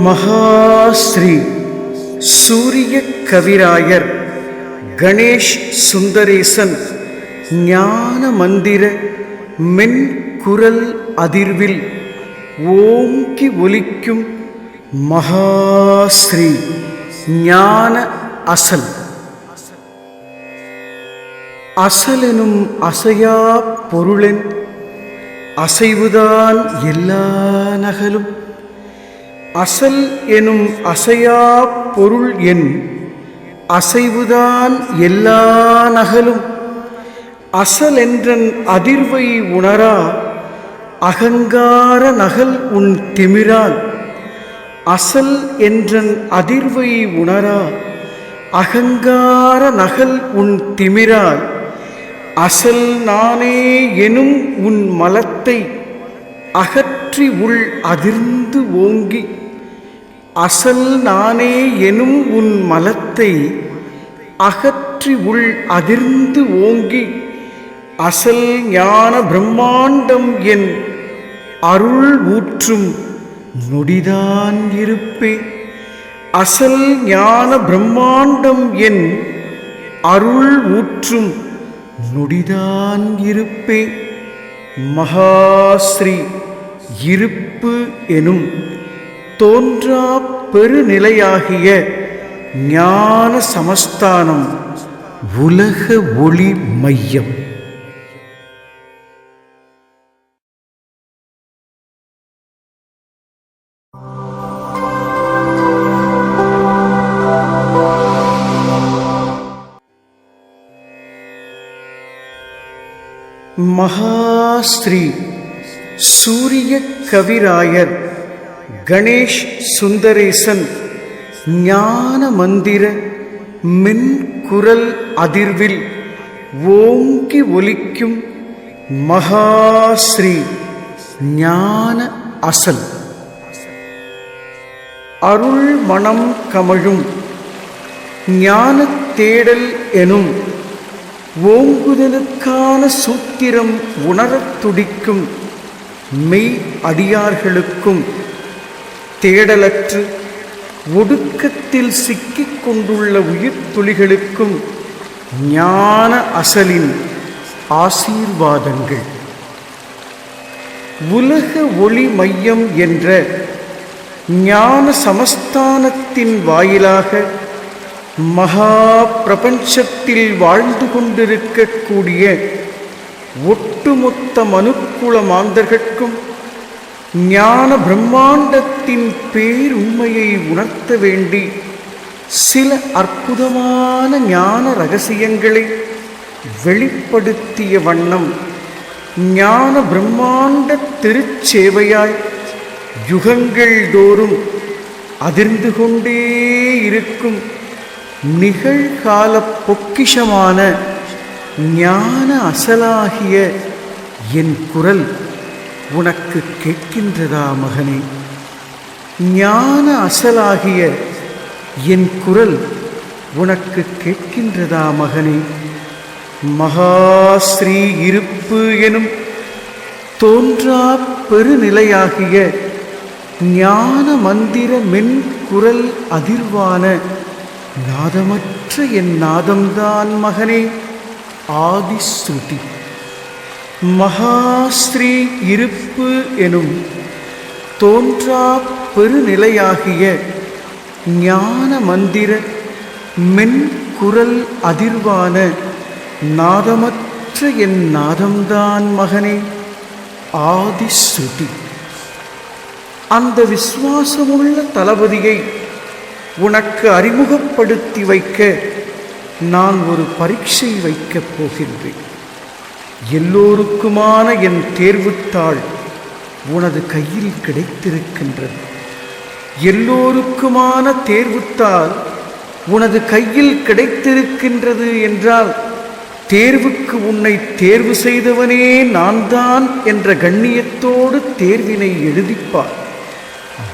மகாஸ்ரீ சூரிய கவிராயர் கணேஷ் சுந்தரேசன் ஞான மந்திர மென்குரல் அதிர்வில் ஓங்கி ஒலிக்கும் மகாஸ்ரீ ஞான அசல். அசலெனும் அசையா பொருளென் அசைவுதான் எல்லா நகலும். அசல் எனும் அசையா பொருள் என் அசைவுதான் எல்லா நகலும். அசல் என்றன் அதிர்வை உணரா அகங்கார நகல் உன் திமிரால். அசல் என்றன் அதிர்வை உணரா அகங்கார நகல் உன் திமிரால். அசல் நானே எனும் உன் மலத்தை அகற்றி உள் அதிர்ந்து ஓங்கி. அசல் நானே எனும் உன் மலத்தை அகற்றி உள் அதிர்ந்து ஓங்கி. அசல் ஞான பிரம்மாண்டம் என் அருள் ஊற்றும் நொடிதான் இருப்பே. அசல் ஞான பிரம்மாண்டம் என் அருள் ஊற்றும் நொடிதான் இருப்பே. மகாஸ்ரீ இருப்பு எனும் தோன்றா பெருநிலையாகிய ஞான சமஸ்தானம் உலக ஒளி மையம். மகாஸ்ரீ சூரிய கவிராயர் கணேஷ் சுந்தரேசன் ஞான மந்திர மென்குரல் அதிர்வில் ஓங்கி ஒலிக்கும் மகாஸ்ரீ ஞான அசல். அருள் மனம் கமழும் ஞான தேடல் எனும் ஓங்குதலுக்கான சூத்திரம் உணரத் துடிக்கும் மெய் அடியார்களுக்கும் தேடலற்று ஒடுக்கத்தில் சிக்கிக் கொண்டுள்ள உயிர் துளிகளுக்கும் ஞான அசலின் ஆசீர்வாதங்கள். உலக ஒளி மையம் என்ற ஞான சமஸ்தானத்தின் வாயிலாக மகா பிரபஞ்சத்தில் வாழ்ந்து கொண்டிருக்கக்கூடிய ஒட்டுமொத்த மனுக்குல மாந்தர்கட்கும் ஞான பிரம்மாண்டத்தின் பேருண்மையை உணர்த்த வேண்டி சில அற்புதமான ஞான ரகசியங்களை வெளிப்படுத்திய வண்ணம் ஞான பிரம்மாண்ட திருச்சேவையாய் யுகங்கள் தோறும் அதிர்ந்து கொண்டே இருக்கும் நிகழ்கால பொக்கிஷமான ஞான அசலாகிய என் குரல் உனக்கு கேட்கின்றதா மகனே? ஞான அசலாகிய என் குரல் உனக்கு கேட்கின்றதா மகனே? மகாஸ்ரீ இருப்பு எனும் தோன்றா பெருநிலையாகிய ஞான மந்திர மென்குரல் அதிர்வான நாதமற்ற என் நாதம்தான் மகனே ஆதிஸ்ருதி. மகாஸ்ரீ இருப்பு எனும் தோன்றா பெருநிலையாகிய ஞான மந்திர மென்குரல் அதிர்வான நாதமற்ற என் நாதம்தான் மகனே ஆதிஸ்ருதி. அந்த விசுவாசமுள்ள தளபதியை உனக்கு அறிமுகப்படுத்தி வைக்க நான் ஒரு பரீட்சை வைக்கப் போகின்றேன். எல்லோருக்குமான என் தேர்வுத்தாள் உனது கையில் கிடைத்திருக்கின்றது. எல்லோருக்குமான தேர்வுத்தாள் உனது கையில் கிடைத்திருக்கின்றது என்றால் தேர்வுக்கு உன்னை தேர்வு செய்தவனே நான் தான் என்ற கண்ணியத்தோடு தேர்வினை எழுதிப்பார்.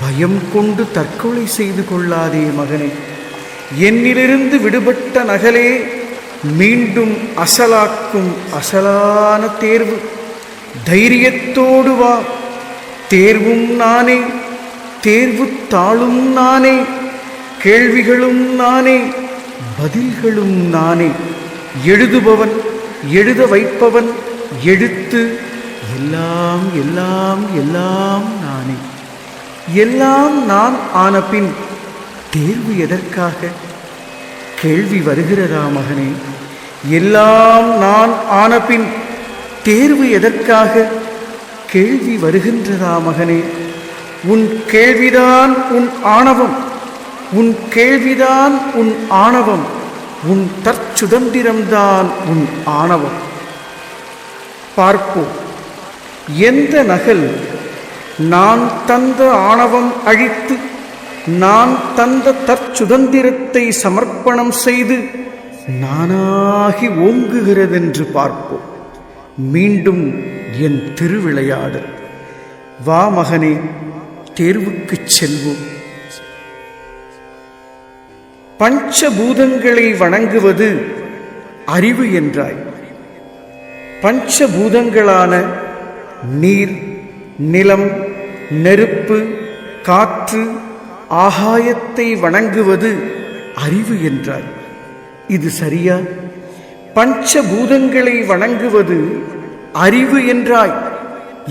பயம் கொண்டு தற்கொலை செய்து கொள்ளாதே மகனே. என்னிலிருந்து விடுபட்ட நகலே மீண்டும் அசலாக்கும் அசலான தேர்வு. தைரியத்தோடு வா. தேர்வும் நானே, தேர்வு தாளும் நானே, கேள்விகளும் நானே, பதில்களும் நானே. எழுதுபவன், எழுத வைப்பவன், எழுத்து எல்லாம் எல்லாம் எல்லாம் நானே. எல்லாம் நான் ஆனபின் தேர்வு எதற்காக? கேள்வி வருகிறதா மகனே? எல்லாம் நான் ஆனபின் தேர்வு எதற்காக? கேள்வி வருகின்றதா மகனே? உன் கேள்விதான் உன் ஆணவம், உன் கேள்விதான் உன் ஆணவம், உன் தற்சுதந்திரம்தான் உன் ஆணவம். பார்ப்போம், எந்த நகல் நான் தந்த ஆணவம் அழித்து நான் தந்த தற்சுதந்திரத்தை சமர்ப்பணம் செய்து நானாகி ஓங்குகிறதென்று பார்ப்போம். மீண்டும் என் திருவிளையாடல். வா மகனே, தேர்வுக்குச் செல்வோம். பஞ்சபூதங்களை வணங்குவது அறிவு என்றாய். பஞ்சபூதங்களான நீர், நிலம், நெருப்பு, காற்று, ஆகாயத்தை வணங்குவது அறிவு என்றாய். இது சரியா? பஞ்சபூதங்களை வணங்குவது அறிவு என்றாய்.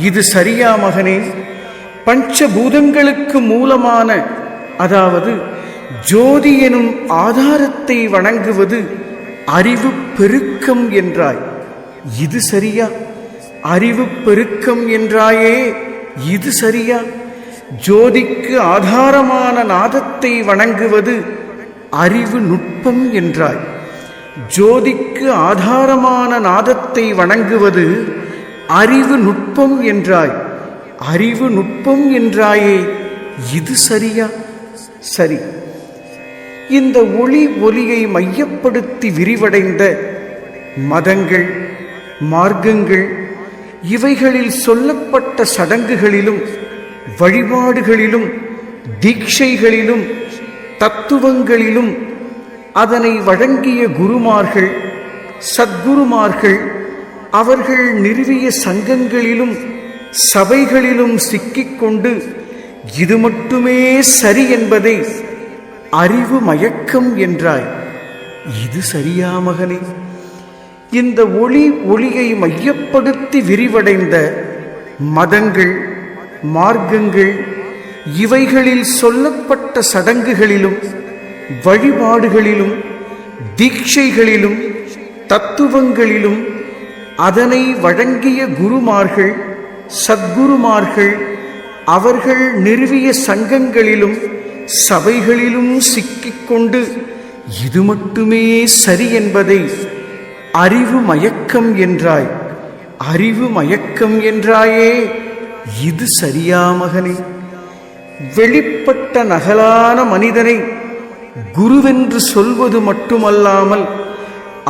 இது சரியா மகனே? பஞ்சபூதங்களுக்கு மூலமான, அதாவது ஜோதி எனும் ஆதாரத்தை வணங்குவது அறிவு பெருக்கம் என்றாய். இது சரியா? அறிவு பெருக்கம் என்றாயே, இது சரியா? ஜோதிக்கு ஆதாரமான நாதத்தை வணங்குவது அறிவு நுட்பம் என்றாய். ஜோதிக்கு ஆதாரமான நாதத்தை வணங்குவது அறிவு நுட்பம் என்றாய். அறிவு நுட்பம் என்றாயே, இது சரியா? சரி. இந்த ஒளி ஒலியை மையப்படுத்தி விரிவடைந்த மதங்கள், மார்க்கங்கள், இவைகளில் சொல்லப்பட்ட சடங்குகளிலும் வழிபாடுகளிலும் தீட்சைகளிலும் தத்துவங்களிலும் அதனை வழங்கிய குருமார்கள், சத்குருமார்கள், அவர்கள் நிறுவிய சங்கங்களிலும் சபைகளிலும் சிக்கிக்கொண்டு இது மட்டுமே சரி என்பதை அறிவு மயக்கம் என்றாய். இது சரியா மகனே? இந்த ஒளி ஒளியை மையப்படுத்தி விரிவடைந்த மதங்கள், மார்க்கங்கள், இவைகளில் சொல்லப்பட்ட சடங்குகளிலும் வழிபாடுகளிலும் தீட்சைகளிலும் தத்துவங்களிலும் அதனை வழங்கிய குருமார்கள், சத்குருமார்கள், அவர்கள் நிறுவிய சங்கங்களிலும் சபைகளிலும் சிக்கிக்கொண்டு இது மட்டுமே சரி என்பதை அறிவு மயக்கம் என்றாய். அறிவு மயக்கம் என்றாயே, இது சரியா மகனே? வெளிப்பட்ட நகலான மனிதனை குருவென்று சொல்வது மட்டுமல்லாமல்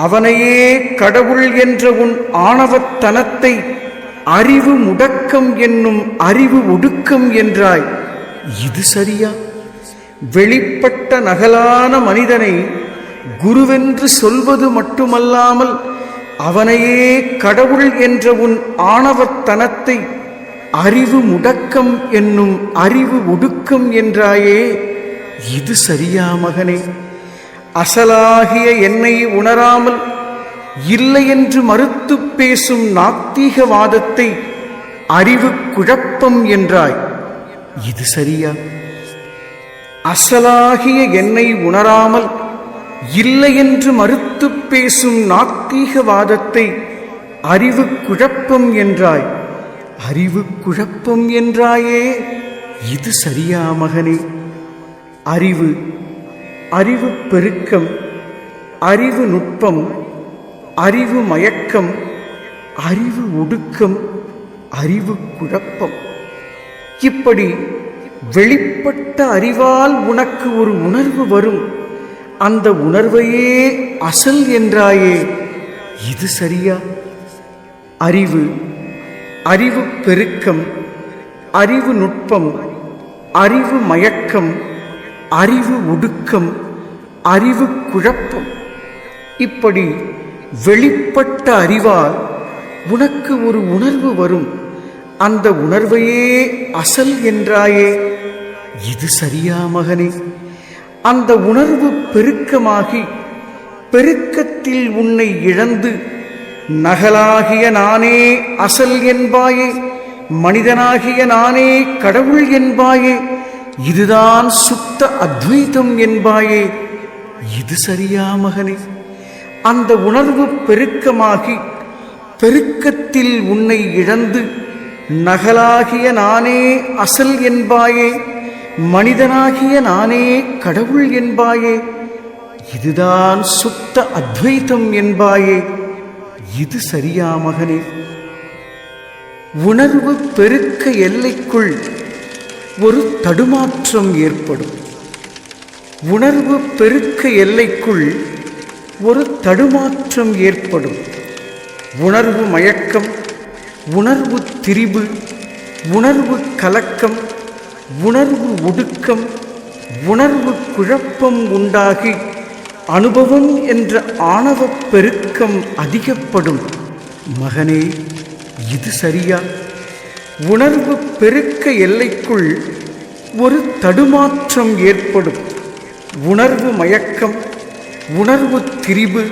அவனையே கடவுள் என்ற உன் ஆணவத்தனத்தை அறிவு முடக்கம் என்னும் அறிவு ஒடுக்கம் என்றாய். இது சரியா? வெளிப்பட்ட நகலான மனிதனை குருவென்று சொல்வது மட்டுமல்லாமல் அவனையே கடவுள் என்ற உன் ஆணவத்தனத்தை அறிவு முடக்கம் என்னும் அறிவு ஒடுக்கம் என்றாயே. இது சரியா மகனே? அசலாகிய என்னை உணராமல் இல்லை என்று மறுத்து பேசும் நாத்திகவாதத்தை அறிவு குழப்பம் என்றாய். இது சரியா? அசலாகிய என்னை உணராமல் இல்லை என்று மறுத்து பேசும் நாத்திகவாதத்தை அறிவு குழப்பம் என்றாய். அறிவு குழப்பம் என்றாயே. இது சரியா மகனே? அறிவு, அறிவு பெருக்கம், அறிவு நுட்பம், அறிவு மயக்கம், அறிவு ஒடுக்கம், அறிவு குழப்பம், இப்படி வெளிப்பட்ட அறிவால் உனக்கு ஒரு உணர்வு வரும். அந்த உணர்வையே அசல் என்றாயே. இது சரியா? அறிவு, அறிவு பெருக்கம், அறிவு நுட்பம், அறிவு மயக்கம், அறிவு ஒடுக்கம், அறிவு குழப்பம், இப்படி வெளிப்பட்ட அறிவால் உனக்கு ஒரு உணர்வு வரும். அந்த உணர்வையே அசல் என்றாயே. இது சரியா மகனே? அந்த உணர்வு பெருக்கமாகி பெருக்கத்தில் உன்னை இழந்து நகலாகிய நானே அசல் என்பாயே, மனிதனாகிய நானே கடவுள் என்பாயே, இதுதான் சுத்த அத்வைதம் என்பாயே. இது சரியா மகனே? அந்த உணர்வு பெருக்கமாகி பெருக்கத்தில் உன்னை இழந்து நகலாகிய நானே அசல் என்பாயே, மனிதனாகிய நானே கடவுள் என்பாயே, இதுதான் சுத்த அத்வைதம் என்பாயே. இது சரியா மகனே? உணர்வு பெருக்க எல்லைக்குள் ஒரு தடுமாற்றம் ஏற்படும். உணர்வு பெருக்க எல்லைக்குள் ஒரு தடுமாற்றம் ஏற்படும். உணர்வு மயக்கம், உணர்வு திரிபு, உணர்வு கலக்கம், உணர்வு ஒடுக்கம், உணர்வு குழப்பம் உண்டாகி அனுபவம் என்ற ஆணவப் பெருக்கம் அதிகப்படும். மகனே, இது சரியா? உணர்வு பெருக்க எல்லைக்குள் ஒரு தடுமாற்றம் ஏற்படும். உணர்வு மயக்கம், உணர்வு திரிபு,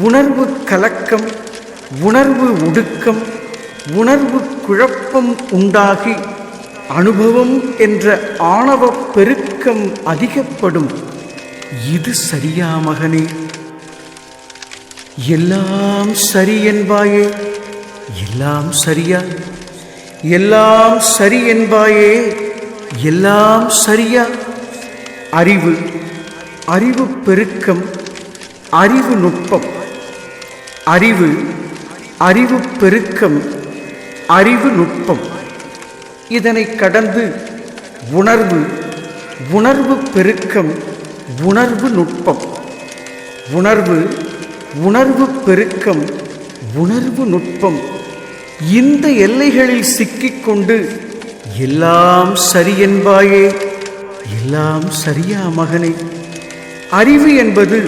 உணர்வு கலக்கம், உணர்வு ஒடுக்கம், உணர்வு குழப்பம் உண்டாகி அனுபவம் என்ற ஆணவப் பெருக்கம் அதிகப்படும். இது சரியா மகனே? எல்லாம் சரி என்பாயே, எல்லாம் சரியா? எல்லாம் சரி என்பாயே, எல்லாம் சரியா? அறிவு, அறிவு பெருக்கம், அறிவு நுட்பம், அறிவு, அறிவு பெருக்கம், அறிவு நுட்பம், இதனை கடந்து உணர்வு, உணர்வு பெருக்கம், உணர்வு நுட்பம், உணர்வு, உணர்வு பெருக்கம், உணர்வு நுட்பம், இந்த எல்லைகளில் சிக்கிக்கொண்டு எல்லாம் சரி என்பாயே, எல்லாம் சரியா மகனே? அறிவு என்பது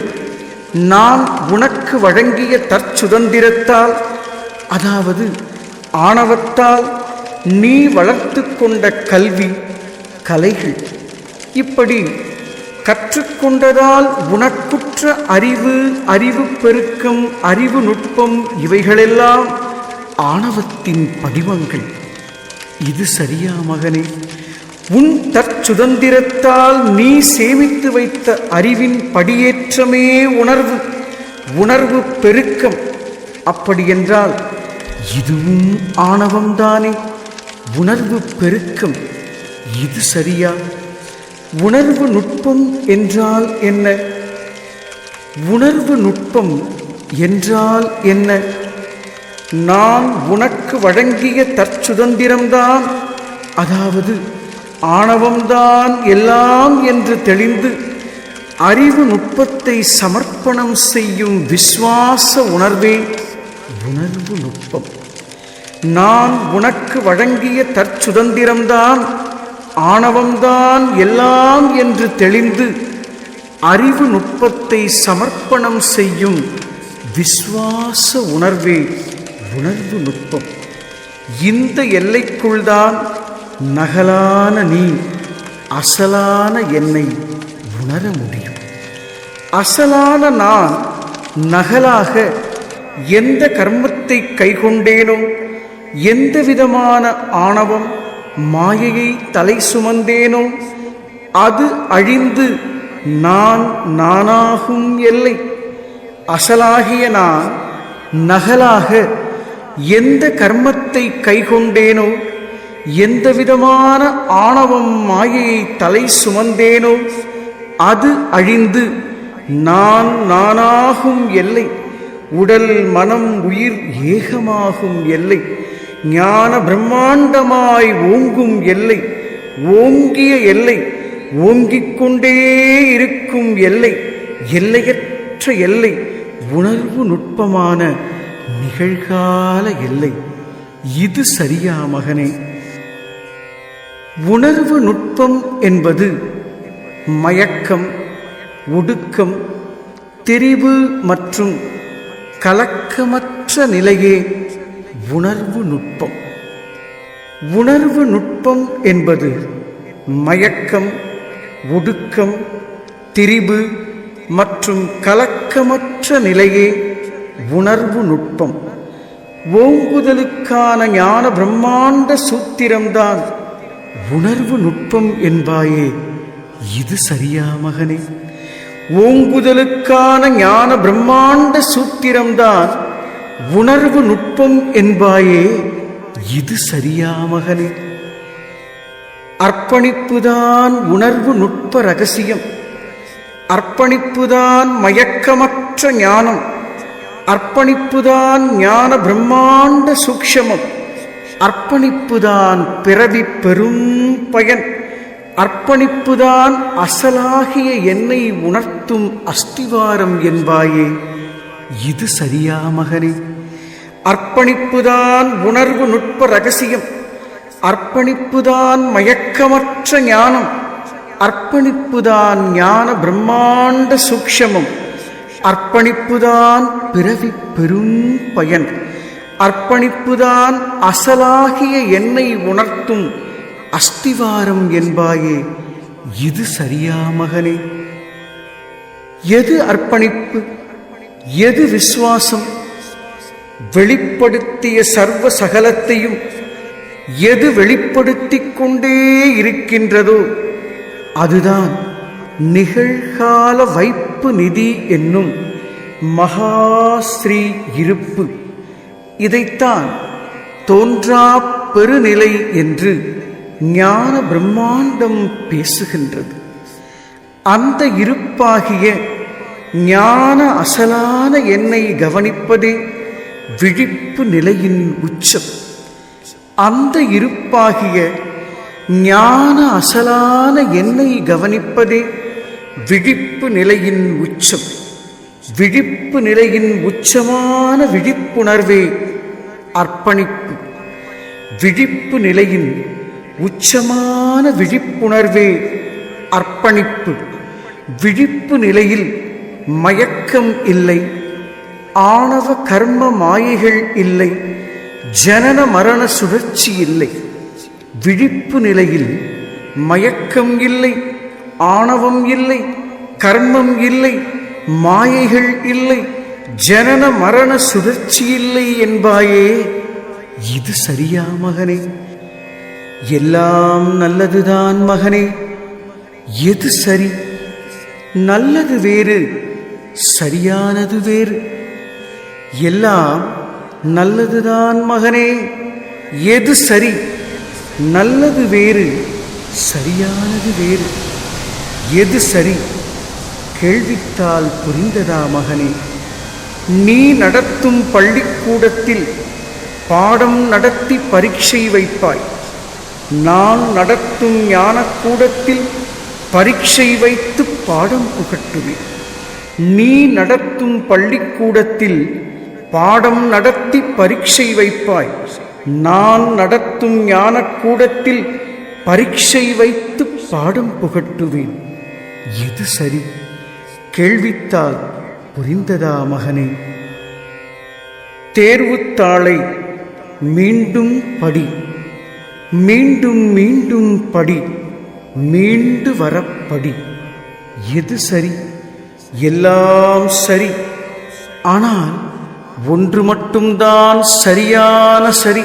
நான் உனக்கு வழங்கிய தற்சுதந்திரத்தால், அதாவது ஆணவத்தால் நீ வளர்த்து கொண்ட கல்வி, கலைகள். இப்படி கற்றுக்கொண்டதால் உனக்குற்ற அறிவு, அறிவு பெருக்கம், அறிவு நுட்பம், இவைகளெல்லாம் ஆணவத்தின் படிவங்கள். இது சரியா மகனே? உன் தற்சுதந்திரத்தால் நீ சேமித்து வைத்த அறிவின் படியேற்றமே உணர்வு, உணர்வு பெருக்கம். அப்படியென்றால் இதுவும் ஆணவம்தானே? உணர்வு பெருக்கம். இது சரியா? உணர்வு நுட்பம் என்றால் என்ன? உணர்வு நுட்பம் என்றால் என்ன? நான் உனக்கு வழங்கிய தற்சுதந்திரம்தான், அதாவது ஆணவம்தான் எல்லாம் என்று தெளிந்து அறிவு நுட்பத்தை சமர்ப்பணம் செய்யும் விஸ்வாச உணர்வே உணர்வு நுட்பம். நான் உனக்கு வழங்கிய தற்சுதந்திரம்தான், ஆணவம்தான் எல்லாம் என்று தெளிந்து அறிவு நுட்பத்தை சமர்ப்பணம் செய்யும் விஸ்வாச உணர்வே உணர்வு நுட்பம். இந்த எல்லைக்குள்தான் நகலான நீ அசலான என்னை உணர முடியும். அசலான நான் நகலாக எந்த கர்மத்தை கைக்கொண்டேனோ, எந்த விதமான ஆணவம் மாயையை தலை சுமந்தேனோ, அது அழிந்து நான் நானாகும் எல்லை. அசலாகிய நான் நகலாக எந்த கர்மத்தை கைக்கொண்டேனோ, எந்த விதமான ஆணவம் மாயையை தலை சுமந்தேனோ, அது அழிந்து நான் நானாகும் எல்லை. உடல் மனம் உயிர் ஏகமாகும் எல்லை. ஞான பிரம்மாண்டமாய் ஓங்கும் எல்லை, ஓங்கிய எல்லை, ஓங்கிக் கொண்டே இருக்கும் எல்லை, எல்லையற்ற எல்லை, உணர்வு நுட்பமான நிகழ்கால எல்லை. இது சரியா மகனே? உணர்வு நுட்பம் என்பது மயக்கம், ஒடுக்கம், திரிவு மற்றும் கலக்கமற்ற நிலையே உணர்வு நுட்பம். உணர்வு நுட்பம் என்பது மயக்கம், ஒடுக்கம், திரிபு மற்றும் கலக்கமற்ற நிலையே உணர்வு நுட்பம். ஓங்குதலுக்கான ஞான பிரம்மாண்ட சூத்திரம்தான் உணர்வு நுட்பம் என்பாயே. இது சரியா மகனே? ஓங்குதலுக்கான ஞான பிரம்மாண்ட சூத்திரம்தான் உணர்வு நுட்பம் என்பாயே. இது சரியா மகனே? அர்ப்பணிப்புதான் உணர்வு நுட்ப ரகசியம். அர்ப்பணிப்புதான் மயக்கமற்ற ஞானம். அர்ப்பணிப்புதான் ஞான பிரம்மாண்ட சூக்ஷமம். அர்ப்பணிப்புதான் பிறவி பெரும் பயன். அர்ப்பணிப்புதான் அசலாகிய என்னை உணர்த்தும் அஸ்திவாரம் என்பாயே. இது சரியா மகனே? அர்ப்பணிப்புதான் உணர்வு நுட்ப ரகசியம். அர்ப்பணிப்புதான் மயக்கமற்ற ஞானம். அர்ப்பணிப்புதான் ஞான பிரம்மாண்ட சூக்ஷமம். அர்ப்பணிப்புதான் பிறவி பெரும் பயன். அர்ப்பணிப்புதான் அசலாகிய என்னை உணர்த்தும் அஸ்திவாரம் என்பாயே. இது சரியா மகனே? எது அர்ப்பணிப்பு, எது விசுவாசம்? வெளிப்படுத்திய சர்வ சகலத்தையும் எது வெளிப்படுத்திக் கொண்டே இருக்கின்றதோ அதுதான் நிகழ்கால வைப்பு நிதி என்னும் மகாஸ்ரீ இருப்பு. இதைத்தான் தோன்றா பெருநிலை என்று ஞான பிரம்மாண்டம் பேசுகின்றது. அந்த இருப்பாகிய ஞான அசலான என்னை கவனிப்பதே விழிப்பு நிலையின் உச்சம். அந்த இருப்பாகிய ஞான அசலான என்னை கவனிப்பதே விழிப்பு நிலையின் உச்சம். விழிப்பு நிலையின் உச்சமான விழிப்புணர்வே அர்ப்பணிப்பு. விழிப்பு நிலையின் உச்சமான விழிப்புணர்வே அர்ப்பணிப்பு. விழிப்பு நிலையில் மயக்கம் இல்லை, ஆணவ கர்ம மாயைகள் இல்லை, ஜனன மரண சுழற்சி இல்லை. விழிப்பு நிலையில் மயக்கம் இல்லை, ஆணவம் இல்லை, கர்மம் இல்லை, மாயைகள் இல்லை, ஜனன மரண சுழற்சி இல்லை என்பாயே. இது சரியா மகனே? எல்லாம் நல்லதுதான் மகனே. எது சரி? நல்லது வேறு, சரியானது வேறு. எல்லாம் நல்லதுதான் மகனே. எது சரி? நல்லது வேறு, சரியானது வேறு. எது சரி? கேள்வித்தால் புரிந்ததா மகனே? நீ நடத்தும் பள்ளிக்கூடத்தில் பாடம் நடத்தி பரீட்சை வைப்பாய். நான் நடத்தும் ஞானக்கூடத்தில் பரீட்சை வைத்து பாடம் புகட்டுவேன். நீ நடத்தும் பள்ளிக்கூடத்தில் பாடம் நடத்தி பரீட்சை வைப்பாய். நான் நடத்தும் ஞானக்கூடத்தில் பரீட்சை வைத்து பாடம் புகட்டுவேன். எது சரி? கேள்வித்தால் புரிந்ததா மகனே? தேர்வுத்தாளை மீண்டும் படி, மீண்டும் மீண்டும் படி, மீண்டு வரப்படி. எது சரி? எல்லாம் சரி. ஆனால் ஒன்று மட்டும்தான் சரியான சரி.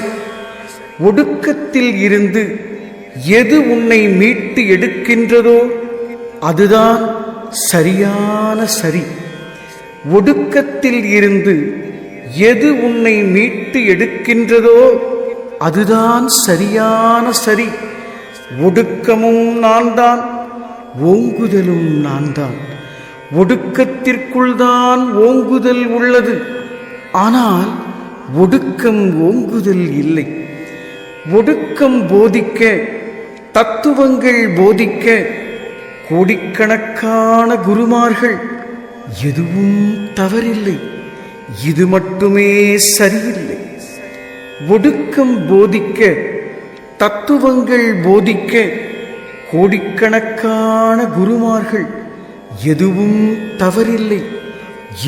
ஒடுக்கத்தில் இருந்து எது உன்னை மீட்டு எடுக்கின்றதோ அதுதான் சரியான சரி. ஒடுக்கத்தில் இருந்து எது உன்னை மீட்டு எடுக்கின்றதோ அதுதான் சரியான சரி. ஒடுக்கமும் நான்தான், ஓங்குதலும் நான்தான். ஒடுக்கத்திற்குள் தான் ஓங்குதல் உள்ளது. ஆனால் ஒடுக்கம் ஓங்குதல் இல்லை. ஒடுக்கம் போதிக்க, தத்துவங்கள் போதிக்க கோடிக்கணக்கான குருமார்கள் எதுவும் தவறில்லை, இது மட்டுமே சரியில்லை. ஒடுக்கம் போதிக்க, தத்துவங்கள் போதிக்க கோடிக்கணக்கான குருமார்கள், எதுவும் தவறில்லை,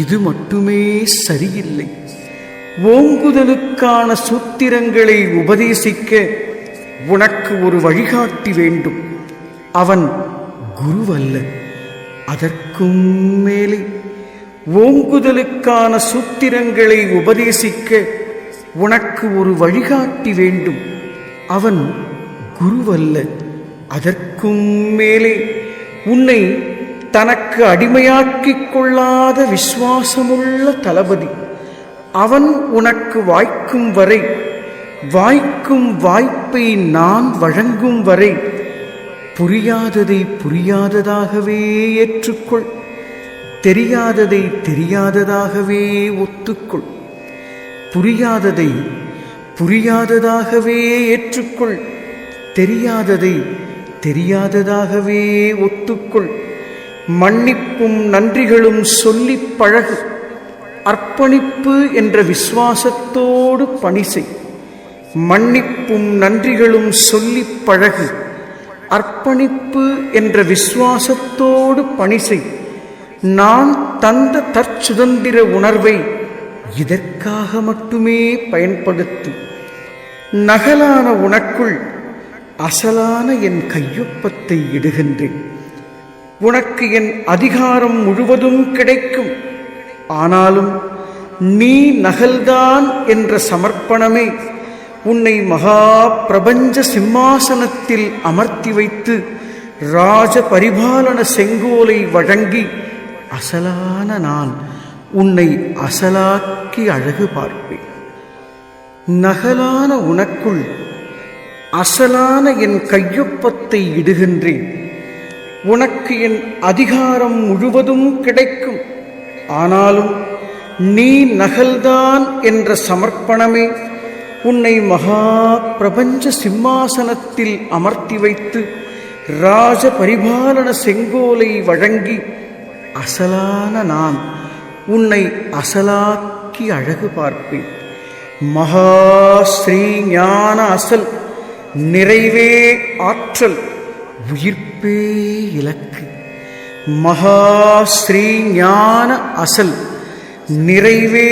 இது மட்டுமே சரியில்லை. ஓங்குதலுக்கான சூத்திரங்களை உபதேசிக்க உனக்கு ஒரு வழிகாட்டி வேண்டும். அவன் குருவல்ல, அதற்கும் மேலே. ஓங்குதலுக்கான சூத்திரங்களை உபதேசிக்க உனக்கு ஒரு வழிகாட்டி வேண்டும். அவன் குருவல்ல, அதற்கும் மேலே. உன்னை தனக்கு அடிமையாக்கிக் கொள்ளாத விசுவாசமுள்ள தளபதி. அவன் உனக்கு வாய்க்கும் வரை, வாய்க்கும் வாய்ப்பை நான் வழங்கும் வரை புரியாததை புரியாததாகவே ஏற்றுக்கொள், தெரியாததை தெரியாததாகவே ஒத்துக்கொள். புரியாததை புரியாததாகவே ஏற்றுக்கொள், தெரியாததை தெரியாததாகவே ஒத்துக்கொள். மன்னிப்பும் நன்றிகளும் சொல்லிப் பழகு. அர்ப்பணிப்பு என்ற விசுவாசத்தோடு பணி செய். மன்னிப்பும் நன்றிகளும் சொல்லிப் பழகு. அர்ப்பணிப்பு என்ற விசுவாசத்தோடு பணி செய். நான் தந்த தற்சுதந்திர உணர்வை இதற்காக மட்டுமே பயன்படுத்து. நகலான உனக்குள் அசலான என் கையொப்பத்தை இடுகின்றேன். உனக்கு என் அதிகாரம் முழுவதும் கிடைக்கும். ஆனாலும் நீ நகல்தான் என்ற சமர்ப்பணமே உன்னை மகா பிரபஞ்ச சிம்மாசனத்தில் அமர்த்தி வைத்து ராஜ பரிபாலன செங்கோலை வழங்கி அசலான நான் உன்னை அசலாக்கி அழகு பார்ப்பேன். நகலான உனக்குள் அசலான என் கையொப்பத்தை இடுகின்றேன். உனக்கு என் அதிகாரம் முழுவதும் கிடைக்கும். ஆனாலும் நீ நகல்தான் என்ற சமர்ப்பணமே உன்னை மகா பிரபஞ்ச சிம்மாசனத்தில் அமர்த்தி வைத்து ராஜ பரிபாலன செங்கோலை வழங்கி அசலான நான் உன்னை அசலாக்கி அழகு பார்ப்பேன். மகா ஸ்ரீ ஞான அசல், நிறைவே ஆற்றல், உயிர்ப்பே இலக்கு. மகா ஸ்ரீ ஞான அசல், நிறைவே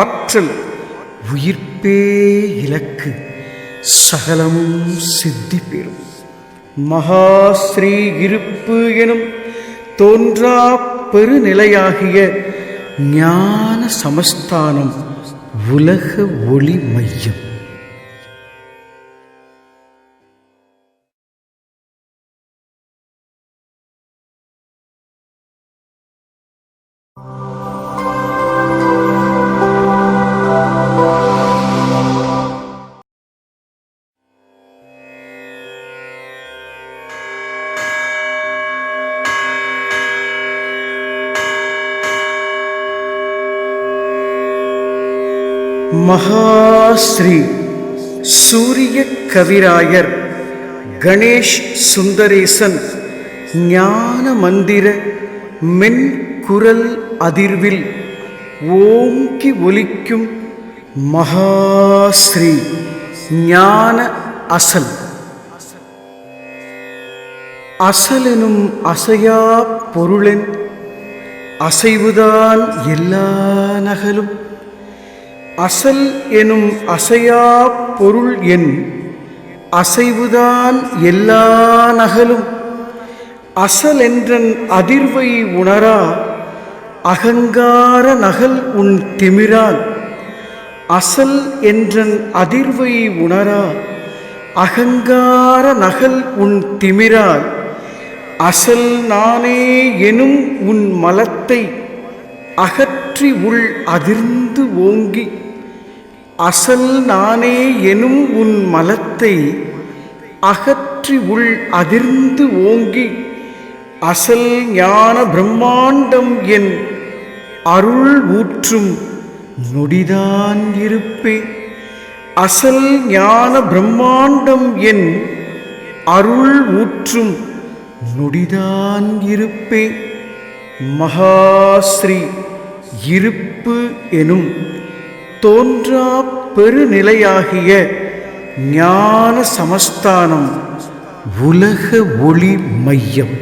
ஆற்றல், உயிர்ப்பே இலக்கு. சகலமும் சித்தி பெறும். மகா ஸ்ரீ இருப்பு எனும் தோன்றா பெருநிலையாகிய ஞான சமஸ்தானம் உலக ஒளி மையம். மகாஸ்ரீ சூரிய கவிராயர் கணேஷ் சுந்தரேசன் ஞான மந்திர மென்குரல் அதிர்வில் ஓங்கி ஒலிக்கும் மகாஸ்ரீ ஞான அசல். அசலெனும் அசையா பொருளென் அசைவுதான் எல்லா நகலும். அசல் எனும் அசையா பொருள் என் அசைவுதான் எல்லா நகலும். அசல் என்றன் அதிர்வை உணரா அகங்கார நகல் உன் திமிரால். அசல் என்றன் அதிர்வை உணரா அகங்கார நகல் உன் திமிரால். அசல் நானே எனும் உன் மலத்தை அகற்றி உள் அதிர்ந்து ஓங்கி. அசல் நானே எனும் உன் மலத்தை அகற்றி உள் அதிர்ந்து ஓங்கி. அசல் ஞான பிரம்மாண்டம் என் அருள் ஊற்றும் நொடிதான் இருப்பே. அசல் ஞான பிரம்மாண்டம் என் அருள் ஊற்றும் நொடிதான் இருப்பே. மகாஸ்ரீ இருப்பு எனும் தோன்றா பெருநிலையாகிய ஞான சமஸ்தானம் உலக ஒளி மையம்.